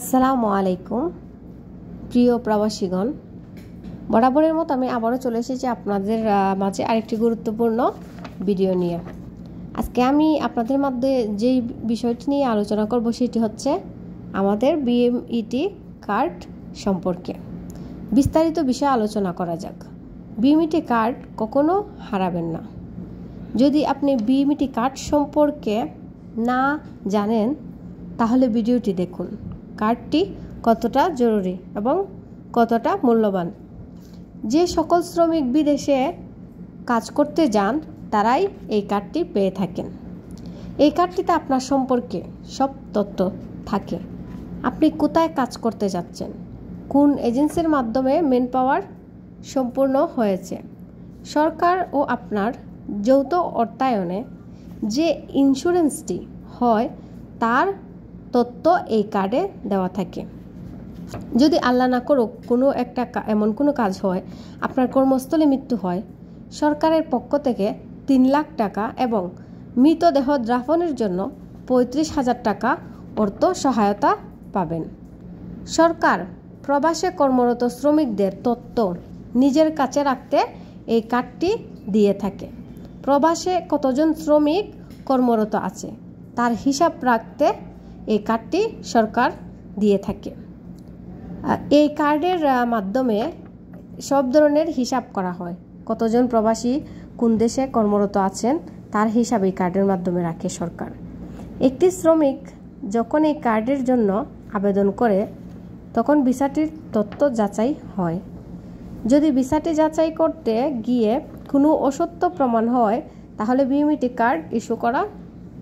আসসালামু আলাইকুম প্রিয় প্রবাসীগণ, বরাবরের মতো আমি আবারও চলে এসেছি আপনাদের মাঝে আরেকটি গুরুত্বপূর্ণ ভিডিও নিয়ে। আজকে আমি আপনাদের মধ্যে যেই বিষয়টি নিয়ে আলোচনা করব সেটি হচ্ছে আমাদের বিএমইটি কার্ড সম্পর্কে বিস্তারিত বিষয়ে আলোচনা করা যাক। বিএমইটি কার্ড কখনো হারাবেন না। যদি আপনি বিএমইটি কার্ড সম্পর্কে না জানেন তাহলে ভিডিওটি দেখুন। কার্ডটি কতটা জরুরি এবং কতটা মূল্যবান। যে সকল শ্রমিক বিদেশে কাজ করতে যান তারাই এই কার্ডটি পেয়ে থাকেন। এই কার্ডটিতে আপনার সম্পর্কে সব তথ্য থাকে। আপনি কোথায় কাজ করতে যাচ্ছেন, কোন এজেন্সির মাধ্যমে ম্যান পাওয়ার সম্পূর্ণ হয়েছে, সরকার ও আপনার যৌথ অর্থায়নে যে ইন্স্যুরেন্সটি হয় তার তথ্য এই কার্ডে দেওয়া থাকে। যদি আল্লাহ না করুক এমন কোনো কাজ হয়, আপনার কর্মস্থলে মৃত্যু হয়, সরকারের পক্ষ থেকে 3 লাখ টাকা এবং মৃতদেহ দাফনের জন্য 35,000 টাকা অর্থ সহায়তা পাবেন। সরকার প্রবাসে কর্মরত শ্রমিকদের তথ্য নিজের কাছে রাখতে এই কার্ডটি দিয়ে থাকে। প্রবাসে কতজন শ্রমিক কর্মরত আছে তার হিসাব রাখতে এই কার্ডটি সরকার দিয়ে থাকে। এই কার্ডের মাধ্যমে সব ধরনের হিসাব করা হয়। কতজন প্রবাসী কোন দেশে কর্মরত আছেন তার হিসাব এই কার্ডের মাধ্যমে রাখে সরকার। একটি শ্রমিক যখন এই কার্ডের জন্য আবেদন করে তখন ভিসাটির তথ্য যাচাই হয়। যদি ভিসাটি যাচাই করতে গিয়ে কোনো অসত্য প্রমাণ হয় তাহলে বিএমইটি কার্ড ইস্যু করা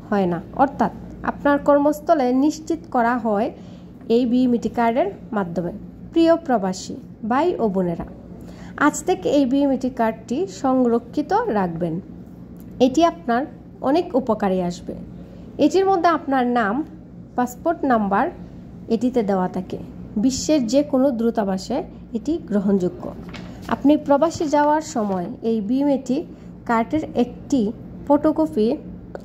হয় না। অর্থাৎ আপনার কর্মস্থলে নিশ্চিত করা হয় এই বিএমইটি কার্ডের মাধ্যমে। প্রিয় প্রবাসী ভাই ও বোনেরা, আজ থেকে এই বিএমইটি কার্ডটি সংরক্ষিত রাখবেন। এটি আপনার অনেক উপকারে আসবে। এটির মধ্যে আপনার নাম, পাসপোর্ট নাম্বার এটিতে দেওয়া থাকে। বিশ্বের যে কোনো দূতাবাসে এটি গ্রহণযোগ্য। আপনি প্রবাসী যাওয়ার সময় এই বিএমইটি কার্ডের একটি ফটোকপি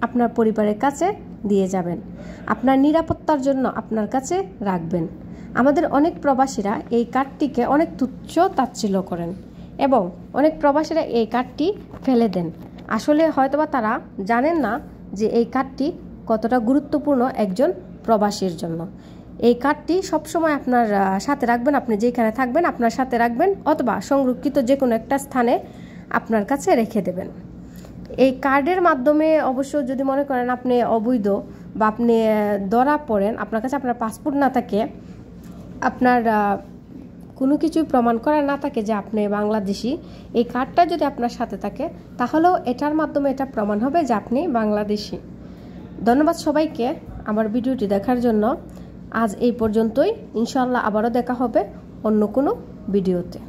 আপনার পরিবারের কাছে দিয়ে যাবেন। আপনার নিরাপত্তার জন্য আপনার কাছে রাখবেন। আমাদের অনেক প্রবাসীরা এই কার্ডটিকে অনেক তুচ্ছ তাচ্ছিল্য করেন এবং অনেক প্রবাসীরা এই কার্ডটি ফেলে দেন। আসলে হয়তোবা তারা জানেন না যে এই কার্ডটি কতটা গুরুত্বপূর্ণ একজন প্রবাসীর জন্য। এই কার্ডটি সবসময় আপনার সাথে রাখবেন। আপনি যেখানে থাকবেন আপনার সাথে রাখবেন অথবা সংরক্ষিত যে কোনো একটা স্থানে আপনার কাছে রেখে দেবেন। এই কার্ডের মাধ্যমে অবশ্য যদি মনে করেন আপনি অবৈধ বা আপনি ধরা পড়েন, আপনার কাছে আপনার পাসপোর্ট না থাকে, আপনার কোনো কিছুই প্রমাণ করা না থাকে যে আপনি বাংলাদেশি, এই কার্ডটা যদি আপনার সাথে থাকে তাহলেও এটার মাধ্যমে এটা প্রমাণ হবে যে আপনি বাংলাদেশি। ধন্যবাদ সবাইকে আমার ভিডিওটি দেখার জন্য। আজ এই পর্যন্তই। ইনশাআল্লাহ আবারও দেখা হবে অন্য কোনো ভিডিওতে।